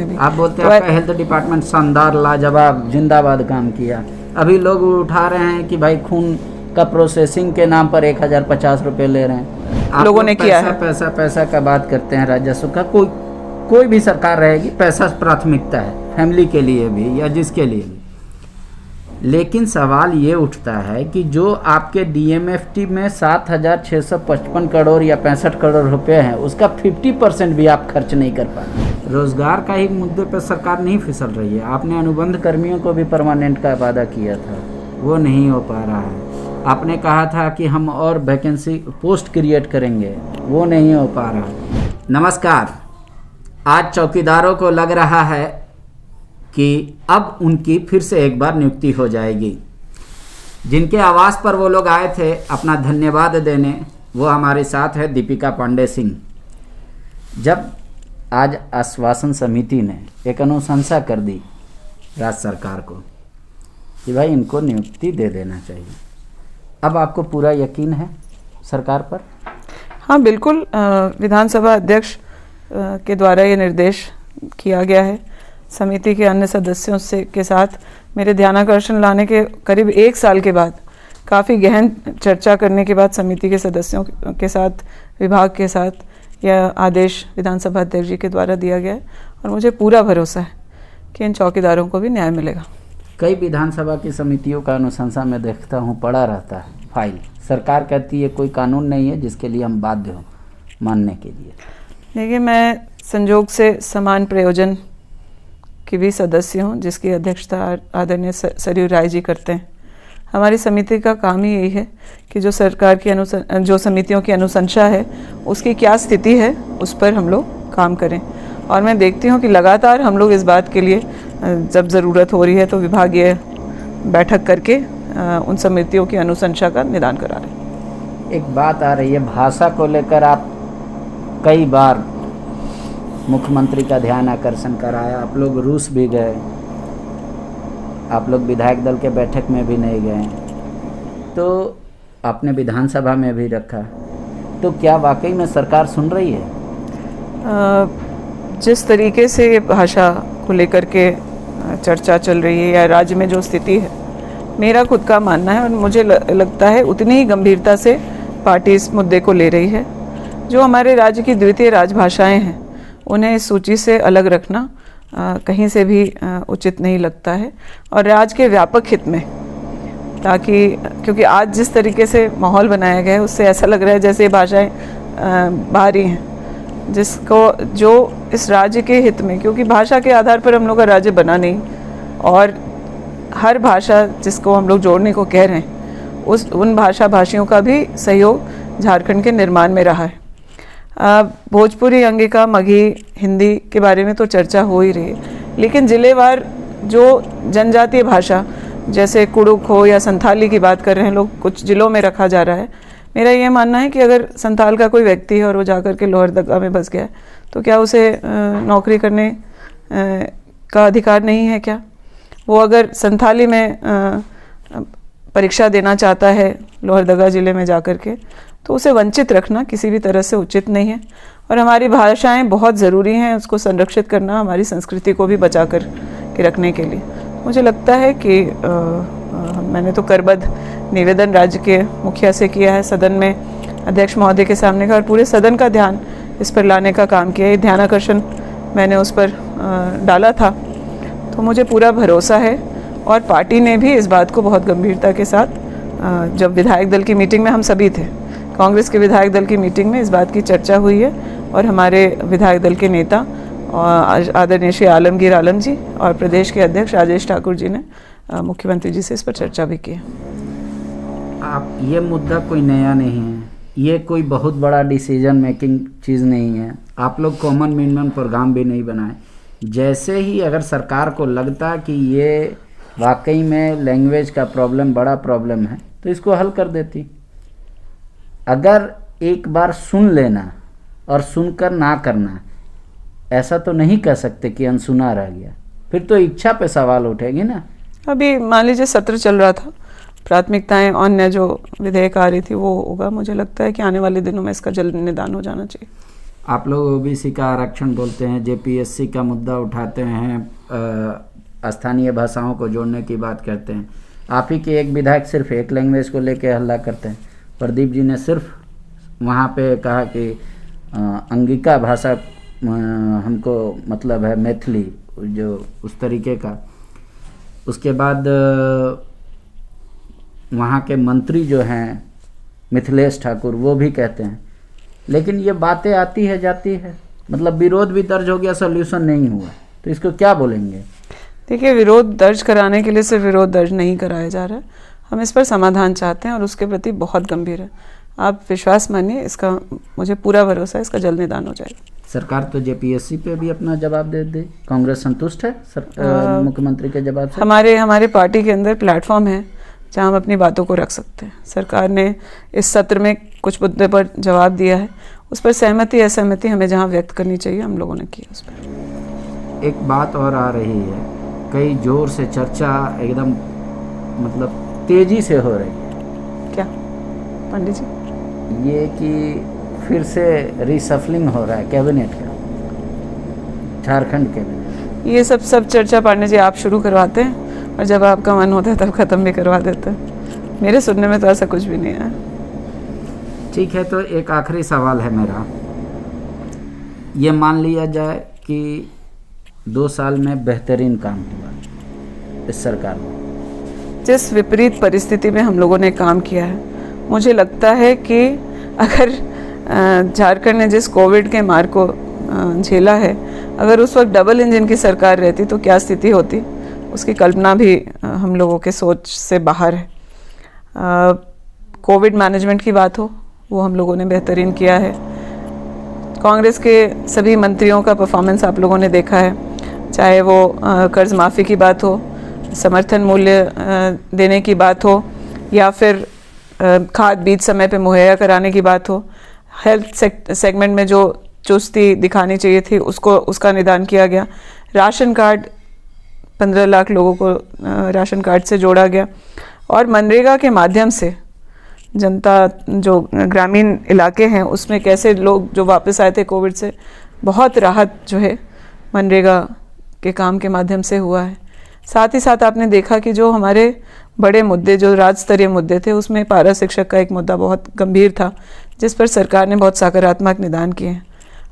आप बोलते हैं आपका हेल्थ डिपार्टमेंट शानदार लाजवाब जिंदाबाद काम किया। अभी लोग उठा रहे हैं कि भाई खून का प्रोसेसिंग के नाम पर 1050 रुपये ले रहे हैं। आप लोगों ने किया है। पैसा पैसा का बात करते हैं। राजस्व का कोई भी सरकार रहेगी, पैसा प्राथमिकता है, फैमिली के लिए भी या जिसके लिए भी। लेकिन सवाल ये उठता है कि जो आपके डीएमएफटी में 7,655 करोड़ या 65 करोड़ रुपए हैं, उसका 50% भी आप खर्च नहीं कर पा रहे। रोजगार का ही मुद्दे पर सरकार नहीं फिसल रही है। आपने अनुबंध कर्मियों को भी परमानेंट का वादा किया था, वो नहीं हो पा रहा है। आपने कहा था कि हम और वैकेंसी पोस्ट क्रिएट करेंगे, वो नहीं हो पा रहा। नमस्कार। आज चौकीदारों को लग रहा है कि अब उनकी फिर से एक बार नियुक्ति हो जाएगी। जिनके आवास पर वो लोग आए थे अपना धन्यवाद देने, वो हमारे साथ है दीपिका पांडे सिंह। जब आज आश्वासन समिति ने एक अनुशंसा कर दी राज्य सरकार को कि भाई इनको नियुक्ति दे देना चाहिए, अब आपको पूरा यकीन है सरकार पर? हाँ बिल्कुल, विधानसभा अध्यक्ष के द्वारा ये निर्देश किया गया है। समिति के अन्य सदस्यों से के साथ मेरे ध्यानाकर्षण लाने के करीब 1 साल के बाद, काफ़ी गहन चर्चा करने के बाद समिति के सदस्यों के साथ, विभाग के साथ यह आदेश विधानसभा अध्यक्ष जी के द्वारा दिया गया है और मुझे पूरा भरोसा है कि इन चौकीदारों को भी न्याय मिलेगा। कई विधानसभा की समितियों का अनुशंसा मैं देखता हूँ पड़ा रहता है फाइल। सरकार कहती है कोई कानून नहीं है जिसके लिए हम बाध्य हों मानने के लिए। देखिए, मैं संजोग से समान प्रयोजन की भी सदस्य हूँ, जिसकी अध्यक्षता आदरणीय सरयू राय जी करते हैं। हमारी समिति का काम ही यही है कि जो सरकार की जो समितियों की अनुशंसा है उसकी क्या स्थिति है, उस पर हम लोग काम करें। और मैं देखती हूँ कि लगातार हम लोग इस बात के लिए जब ज़रूरत हो रही है तो विभागीय बैठक करके उन समितियों की अनुशंसा का निदान करा रहे हैं। एक बात आ रही है भाषा को लेकर, आप कई बार मुख्यमंत्री का ध्यान आकर्षण कराया, आप लोग रूस भी गए, आप लोग विधायक दल के बैठक में भी नहीं गए, तो आपने विधानसभा में भी रखा, तो क्या वाकई में सरकार सुन रही है? जिस तरीके से भाषा को लेकर के चर्चा चल रही है या राज्य में जो स्थिति है, मेरा खुद का मानना है और मुझे लगता है उतनी ही गंभीरता से पार्टी इस मुद्दे को ले रही है। जो हमारे राज्य की द्वितीय राजभाषाएं हैं उन्हें इस सूची से अलग रखना कहीं से भी उचित नहीं लगता है और राज्य के व्यापक हित में, ताकि क्योंकि आज जिस तरीके से माहौल बनाया गया है उससे ऐसा लग रहा है जैसे ये भाषाएं बाहरी हैं, जिसको जो इस राज्य के हित में, क्योंकि भाषा के आधार पर हम लोग का राज्य बना नहीं और हर भाषा जिसको हम लोग जोड़ने को कह रहे हैं उन भाषा भाषियों का भी सहयोग झारखंड के निर्माण में रहा है। भोजपुरी, अंगिका, मगही, हिंदी के बारे में तो चर्चा हो ही रही है, लेकिन जिलेवार जो जनजातीय भाषा जैसे कुड़ुक हो या संथाली की बात कर रहे हैं लोग, कुछ जिलों में रखा जा रहा है। मेरा ये मानना है कि अगर संथाल का कोई व्यक्ति है और वो जाकर के लोहरदगा में बस गया है तो क्या उसे नौकरी करने का अधिकार नहीं है? क्या वो अगर संथाली में परीक्षा देना चाहता है लोहरदगा ज़िले में जाकर के, तो उसे वंचित रखना किसी भी तरह से उचित नहीं है। और हमारी भाषाएं बहुत ज़रूरी हैं, उसको संरक्षित करना हमारी संस्कृति को भी बचा कर के रखने के लिए। मुझे लगता है कि मैंने तो करबद्ध निवेदन राज्य के मुखिया से किया है, सदन में अध्यक्ष महोदय के सामने का, और पूरे सदन का ध्यान इस पर लाने का काम किया है। ध्यानाकर्षण मैंने उस पर डाला था, तो मुझे पूरा भरोसा है। और पार्टी ने भी इस बात को बहुत गंभीरता के साथ, जब विधायक दल की मीटिंग में हम सभी थे, कांग्रेस के विधायक दल की मीटिंग में इस बात की चर्चा हुई है और हमारे विधायक दल के नेता आदरणीय श्री आलमगीर आलम जी और प्रदेश के अध्यक्ष राजेश ठाकुर जी ने मुख्यमंत्री जी से इस पर चर्चा भी की है। आप, ये मुद्दा कोई नया नहीं है, ये कोई बहुत बड़ा डिसीजन मेकिंग चीज़ नहीं है। आप लोग कॉमन मिनिमम प्रोग्राम भी नहीं बनाए। जैसे ही अगर सरकार को लगता कि ये वाकई में लैंग्वेज का प्रॉब्लम बड़ा प्रॉब्लम है तो इसको हल कर देती। अगर एक बार सुन लेना और सुनकर ना करना, ऐसा तो नहीं कह सकते कि अनसुना रह गया, फिर तो इच्छा पे सवाल उठेगी ना। अभी मान लीजिए सत्र चल रहा था, प्राथमिकताएं अन्य जो विधेयक आ रही थी वो होगा। मुझे लगता है कि आने वाले दिनों में इसका जल्द निदान हो जाना चाहिए। आप लोग ओबीसी का आरक्षण बोलते हैं, जेपीएससी का मुद्दा उठाते हैं, स्थानीय भाषाओं को जोड़ने की बात करते हैं। आप ही के एक विधायक सिर्फ एक लैंग्वेज को लेकर हल्ला करते हैं। प्रदीप जी ने सिर्फ वहाँ पे कहा कि अंगिका भाषा हमको मतलब है मैथिली, जो उस तरीके का। उसके बाद वहाँ के मंत्री जो हैं मिथिलेश ठाकुर, वो भी कहते हैं। लेकिन ये बातें आती है जाती है, मतलब विरोध भी दर्ज हो गया, सोल्यूशन नहीं हुआ, तो इसको क्या बोलेंगे? देखिए, विरोध दर्ज कराने के लिए सिर्फ विरोध दर्ज नहीं कराया जा रहा है, हम इस पर समाधान चाहते हैं और उसके प्रति बहुत गंभीर है। आप विश्वास मानिए, इसका मुझे पूरा भरोसा है, इसका जल्द निदान हो जाएगा। सरकार तो जेपीएससी पे भी अपना जवाब दे दे, कांग्रेस संतुष्ट है मुख्यमंत्री के जवाब से? हमारे पार्टी के अंदर प्लेटफॉर्म है जहां हम अपनी बातों को रख सकते हैं। सरकार ने इस सत्र में कुछ मुद्दे पर जवाब दिया है, उस पर सहमति असहमति हमें जहां व्यक्त करनी चाहिए हम लोगों ने की उस पर। एक बात और आ रही है, कई जोर से चर्चा एकदम मतलब तेजी से हो रही है। क्या पंडित जी? ये कि फिर से रिसफलिंग हो रहा है कैबिनेट का, झारखंड कैबिनेट। ये सब चर्चा पांडे जी आप शुरू करवाते हैं और जब आपका मन होता है तब ख़त्म भी करवा देते हैं। मेरे सुनने में तो ऐसा कुछ भी नहीं है। ठीक है, तो एक आखिरी सवाल है मेरा। ये मान लिया जाए कि 2 साल में बेहतरीन काम हुआ इस सरकार में, जिस विपरीत परिस्थिति में हम लोगों ने काम किया है, मुझे लगता है कि अगर झारखंड ने जिस कोविड के मार को झेला है, अगर उस वक्त डबल इंजन की सरकार रहती तो क्या स्थिति होती, उसकी कल्पना भी हम लोगों के सोच से बाहर है। कोविड मैनेजमेंट की बात हो, वो हम लोगों ने बेहतरीन किया है। कांग्रेस के सभी मंत्रियों का परफॉर्मेंस आप लोगों ने देखा है, चाहे वो कर्ज माफ़ी की बात हो, समर्थन मूल्य देने की बात हो, या फिर खाद बीज समय पे मुहैया कराने की बात हो। हेल्थ सेगमेंट में जो चुस्ती दिखानी चाहिए थी उसका निदान किया गया। राशन कार्ड 15 लाख लोगों को राशन कार्ड से जोड़ा गया और मनरेगा के माध्यम से जनता जो ग्रामीण इलाके हैं उसमें कैसे लोग जो वापस आए थे कोविड से, बहुत राहत जो है मनरेगा के काम के माध्यम से हुआ है। साथ ही साथ आपने देखा कि जो हमारे बड़े मुद्दे, जो राज्य स्तरीय मुद्दे थे, उसमें पारा शिक्षक का एक मुद्दा बहुत गंभीर था, जिस पर सरकार ने बहुत सकारात्मक निदान किए हैं।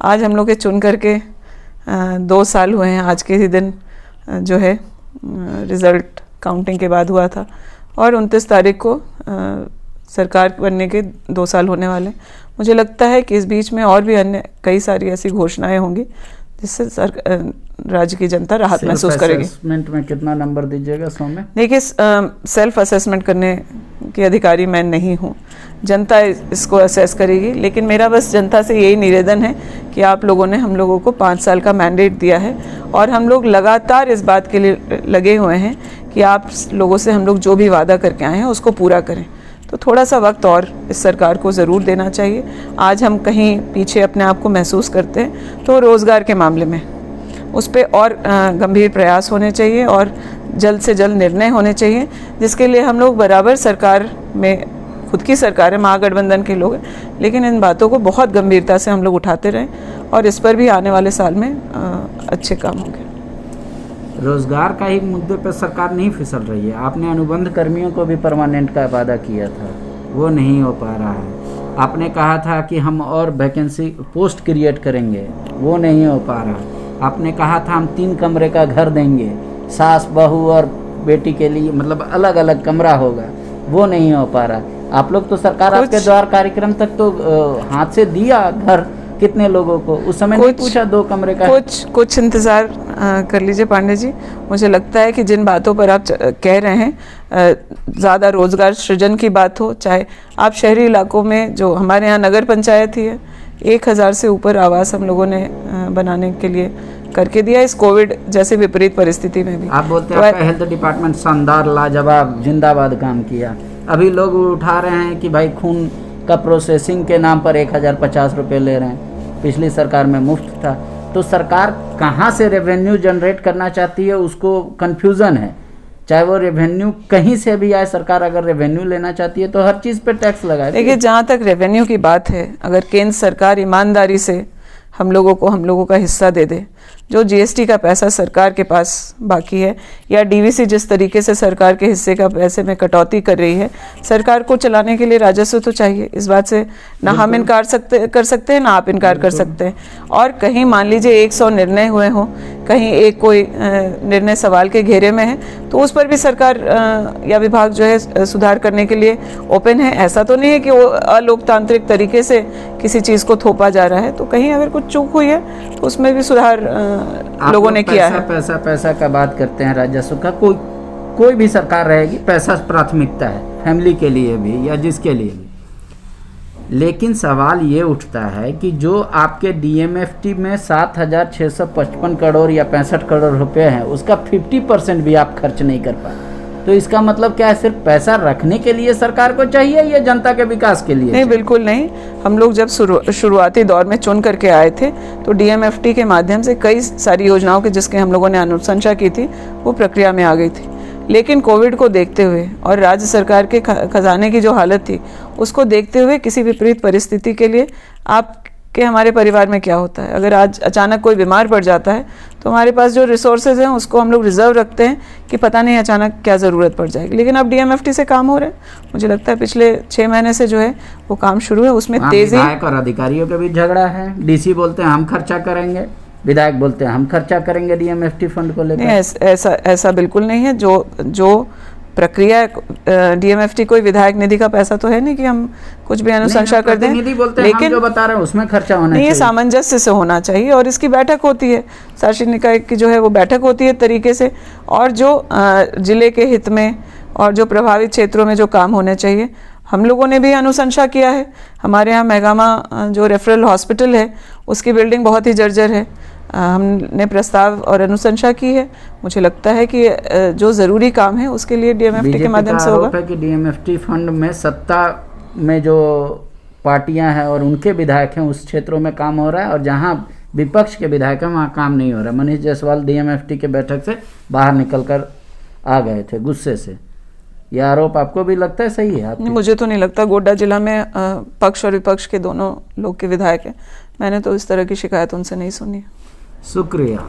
आज हम लोग के चुन करके 2 साल हुए हैं, आज के ही दिन जो है रिज़ल्ट काउंटिंग के बाद हुआ था और 29 तारीख को सरकार बनने के 2 साल होने वाले। मुझे लगता है कि इस बीच में और भी अन्य कई सारी ऐसी घोषणाएं होंगी जिससे राज्य की जनता राहत महसूस करेगी। असेसमेंट में कितना नंबर दीजिएगा 100 में? देखिए, सेल्फ असेसमेंट करने की अधिकारी मैं नहीं हूँ, जनता इसको असेस करेगी। लेकिन मेरा बस जनता से यही निवेदन है कि आप लोगों ने हम लोगों को 5 साल का मैंडेट दिया है और हम लोग लगातार इस बात के लिए लगे हुए हैं कि आप लोगों से हम लोग जो भी वादा करके आए हैं उसको पूरा करें। तो थोड़ा सा वक्त और इस सरकार को ज़रूर देना चाहिए। आज हम कहीं पीछे अपने आप को महसूस करते हैं तो रोज़गार के मामले में उस पर और गंभीर प्रयास होने चाहिए और जल्द से जल्द निर्णय होने चाहिए, जिसके लिए हम लोग बराबर सरकार में, खुद की सरकार है, महागठबंधन के लोग हैं, लेकिन इन बातों को बहुत गंभीरता से हम लोग उठाते रहें और इस पर भी आने वाले साल में अच्छे काम होंगे। रोजगार का ही मुद्दे पर सरकार नहीं फिसल रही है। आपने अनुबंध कर्मियों को भी परमानेंट का वादा किया था, वो नहीं हो पा रहा है। आपने कहा था कि हम और वैकेंसी पोस्ट क्रिएट करेंगे, वो नहीं हो पा रहा। आपने कहा था हम 3 कमरे का घर देंगे, सास बहू और बेटी के लिए, मतलब अलग अलग कमरा होगा, वो नहीं हो पा रहा। आप लोग तो सरकार आपके द्वार कार्यक्रम तक तो हाथ से दिया घर कितने लोगों को, उस समय नहीं पूछा 2 कमरे का? कुछ इंतज़ार कर लीजिए पांडे जी। मुझे लगता है कि जिन बातों पर आप कह रहे हैं, ज़्यादा रोज़गार सृजन की बात हो, चाहे आप शहरी इलाकों में, जो हमारे यहाँ नगर पंचायत ही है, 1000 से ऊपर आवास हम लोगों ने बनाने के लिए करके दिया इस कोविड जैसे विपरीत परिस्थिति में भी। आप बोलते हैं आपका हेल्थ डिपार्टमेंट शानदार, लाजवाब, जिंदाबाद काम किया। अभी लोग उठा रहे हैं कि भाई खून का प्रोसेसिंग के नाम पर 1050 रुपये ले रहे हैं, पिछली सरकार में मुफ्त था। तो सरकार कहाँ से रेवेन्यू जनरेट करना चाहती है, उसको कन्फ्यूज़न है। चाहे वो रेवेन्यू कहीं से भी आए, सरकार अगर रेवेन्यू लेना चाहती है तो हर चीज़ पे टैक्स लगाए। देखिए, जहाँ तक रेवेन्यू की बात है, अगर केंद्र सरकार ईमानदारी से हम लोगों का हिस्सा दे दे। जो जीएसटी का पैसा सरकार के पास बाकी है, या डीवीसी जिस तरीके से सरकार के हिस्से का पैसे में कटौती कर रही है, सरकार को चलाने के लिए राजस्व तो चाहिए। इस बात से ना हम इनकार कर सकते हैं, ना आप इनकार कर सकते हैं। और कहीं मान लीजिए 100 निर्णय हुए हों, कहीं एक कोई निर्णय सवाल के घेरे में है, तो उस पर भी सरकार या विभाग जो है सुधार करने के लिए ओपन है। ऐसा तो नहीं है कि वो अलोकतांत्रिक तरीके से किसी चीज़ को थोपा जा रहा है। तो कहीं अगर कुछ चूक हुई है तो उसमें भी सुधार लोगों ने किया है। पैसा का बात करते हैं राजस्व का। कोई भी सरकार रहेगी, पैसा प्राथमिकता है, फैमिली के लिए भी या जिसके लिए भी। लेकिन सवाल ये उठता है कि जो आपके डीएमएफटी में 7,655 करोड़ या 65 करोड़ रुपए हैं, उसका 50% भी आप खर्च नहीं कर पाए, तो इसका मतलब क्या है? सिर्फ पैसा रखने के लिए सरकार को चाहिए या जनता के विकास के लिए? नहीं, बिल्कुल नहीं। हम लोग जब शुरुआती दौर में चुन करके आए थे तो डीएमएफटी के माध्यम से कई सारी योजनाओं के जिसके हम लोगों ने अनुशंसा की थी वो प्रक्रिया में आ गई थी। लेकिन कोविड को देखते हुए और राज्य सरकार के खजाने की जो हालत थी उसको देखते हुए, किसी विपरीत परिस्थिति के लिए आपके हमारे परिवार में क्या होता है, अगर आज अचानक कोई बीमार पड़ जाता है तो हमारे पास जो रिसोर्सेज हैं उसको हम लोग रिजर्व रखते हैं कि पता नहीं अचानक क्या ज़रूरत पड़ जाएगी। लेकिन अब डीएमएफटी से काम हो रहे हैं। मुझे लगता है पिछले 6 महीने से जो है वो काम शुरू है, उसमें तेजी। विधायक और अधिकारियों के बीच झगड़ा है। डीसी बोलते हैं हम खर्चा करेंगे, विधायक बोलते हैं हम खर्चा करेंगे डीएमएफटी फंड को लेकर। ऐसा बिल्कुल नहीं है। जो प्रक्रिया डीएमएफटी कोई विधायक निधि का पैसा तो है नहीं कि हम कुछ भी अनुशंसा कर दें। लेकिन जो बता रहे हैं उसमें खर्चा होना चाहिए। ये सामंजस्य से होना चाहिए और इसकी बैठक होती है, शासी निकाय की जो है वो बैठक होती है तरीके से, और जो जिले के हित में और जो प्रभावित क्षेत्रों में जो काम होने चाहिए हम लोगों ने भी अनुशंसा किया है। हमारे यहाँ मेगामा जो रेफरल हॉस्पिटल है उसकी बिल्डिंग बहुत ही जर्जर है, हमने प्रस्ताव और अनुशंसा की है। मुझे लगता है कि जो ज़रूरी काम है उसके लिए डीएमएफटी के माध्यम से होगा। कि डीएमएफटी फंड में सत्ता में जो पार्टियां हैं और उनके विधायक हैं उस क्षेत्रों में काम हो रहा है, और जहां विपक्ष के विधायक हैं वहां काम नहीं हो रहा है। मनीष जायसवाल डीएमएफटी के बैठक से बाहर निकलकर आ गए थे गुस्से से। यह आरोप आपको भी लगता है सही है? नहीं, मुझे तो नहीं लगता। गोड्डा जिला में पक्ष और विपक्ष के दोनों लोग के विधायक हैं, मैंने तो इस तरह की शिकायत उनसे नहीं सुनी। शुक्रिया।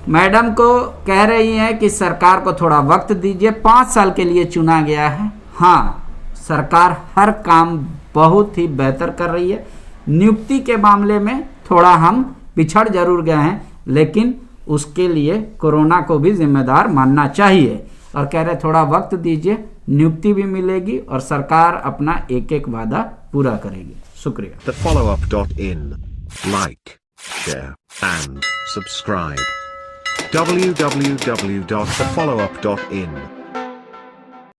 मैडम को कह रही हैं कि सरकार को थोड़ा वक्त दीजिए, 5 साल के लिए चुना गया है। हाँ, सरकार हर काम बहुत ही बेहतर कर रही है। नियुक्ति के मामले में थोड़ा हम पिछड़ जरूर गए हैं, लेकिन उसके लिए कोरोना को भी जिम्मेदार मानना चाहिए। और कह रहे थोड़ा वक्त दीजिए, नियुक्ति भी मिलेगी और सरकार अपना एक वादा पूरा करेगी। शुक्रिया। TheFollowUp.in Like, share and subscribe. www.thefollowup.in